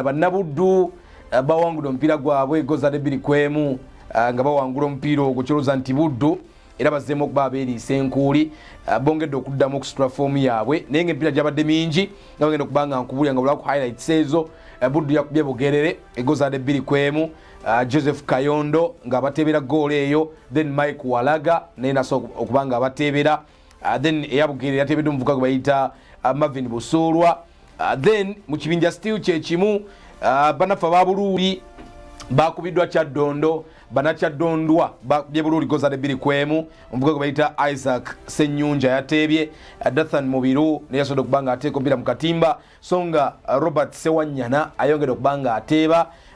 Buddu bawangudde omupiira gwabwe goza de 2-1 nga bawangula omupiira ogwo kiroza nti Buddu era bazzeemu okuba abeeriisa enkuuli bongedde okuddamu okusitula foomu yaabwe naye ng'emipiira gyabadde mingi nga bagenda okuba nga nkubulya nga bulaku highlights ezo. Buddu yakubye Bugerere egoza de 2-1 Joseph Kayondo ng'abateebera goal eyo, then Mike Walaga naye naso okuba nga abateebera, then eya Bugerere yateebeddwa omuvubuka gwe bayita Marvin Busoolwa. Then mu kibinja still kye kimu banafu ababuluuli bakubiddwa Kyaddondo, banakyadondwa bakubye Buluuli goza de 2-1 omuvubuka gwe bayita Isaac Ssenyunja yateebye, Dathan Mubiru naye yasobodde okuba nga ateeka omupiira mu katimba, so nga Robert Sewanyana ayongedde okuba nga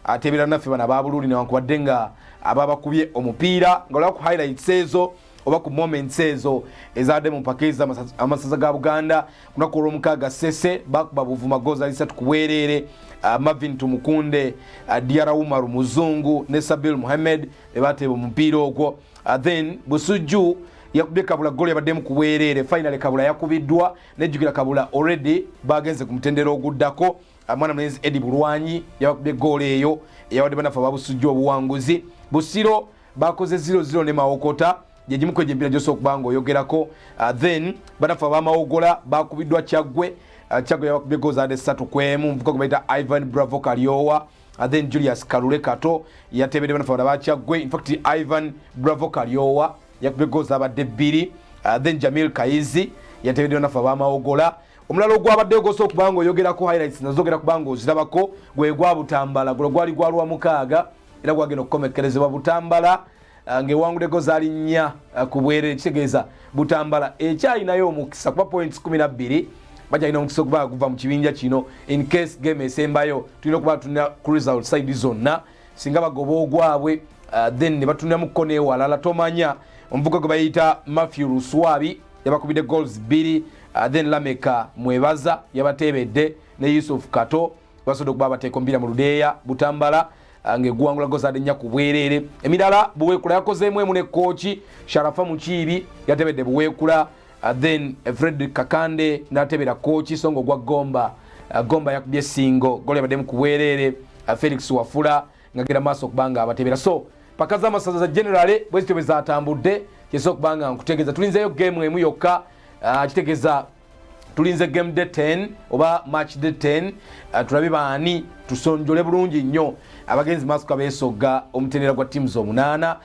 ateebera naffe bano ababuluuli newankubadde nga ababakubye omupiira nga olaba ku highlights ezo oba ku moments ezo ezadde mu mpaka amasaza ga Buganda. Kunaku olw'omukaaga Ssese bakuba Buvuma goza 3 ku bwereere, Marvin Tumukunde, Diara Umaru Muzungu ne Sabil Muhammad bebateeba omupiira ogwo. Then Busujju yakubye Kabula goal yabaddemu ku bwereere, finally Kabula yakubiddwa nejjukira Kabula already bagenze ku mutendero oguddako. Mwana mwenzi Eddie Bulwanyi yabakubye goal eyo eyawadde banafu ababusujju obuwanguzi. Busiro bakoze 0-0 ne Mawokota yejimu kwe jempira joso okubango oyogerako. Then banafu abamawogola bakubiddwa Kyaggwe, Kyaggwe yabakubye goza de 3-1 omuvubuka gwe bayita Ivan Bravo Kalyowa. Then Julius Kalule Kato yateebedde banafu aba Kyaggwe, in fact Ivan Bravo Kalyowa yakubye goza abadde 2. Then Jamil Kayizi yateebedde banafu abamawogola. Omulalo gwabadde goso okubango oyogerako highlights nazogera kubango ozirabako gwe gwa Butambala gulo gwali gwalwa mukaaga era gwagenda okukomekerezebwa Butambala ng'ewangudde goza 4 ku bwereere, kitegeeza Butambala ekyalinayo omukisa kuba points 12 bakyalina omukisa okuba guva mu kibinja kino in case game esembayo tulina okuba tulina ku result side zonna singa bagoba ogwabwe. Then ne batuniramuko neewalala tomanya omuvubuka gwe bayita Matthew Luswabi yabakubidde goals 2. Then Lameka Mwebaza yabateebedde ne Yusuf Kato basobodde okuba bateeka omupiira mu ludeeya Butambala ng'eggwangula goza 4 ku bwereere. Emirala Buweekula yakozeemu emu ne kooki Sharafa Mukiibi yateebedde Buweekula. Then Fred Kakande n'ateebera kooki so ng'ogwa Gomba yakubye Singo goal yabaddemu ku bwereere. Felix Wafula ng'agenda maaso okuba nga abateebera. So paka z'amasaza za generale bwezityo bwe zatambudde kyesa okuba nga nkutegeeza tulinzeyo game emu yokka. Kitegeeza tulinze game day 10 oba match day 10. Tulabe baani tusonjole bulungi nnyo abagenzi maaso kabeesogga omutendera gwa teams 8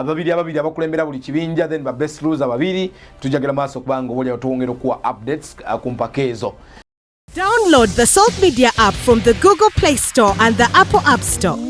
babiri abakulembera buli kibinja, then ba best loser 2 tujagera maaso kubanga obolya tuwongera okuwa updates ku mpaka ezo. Download the Salt Media app from the Google Play Store and the Apple App Store.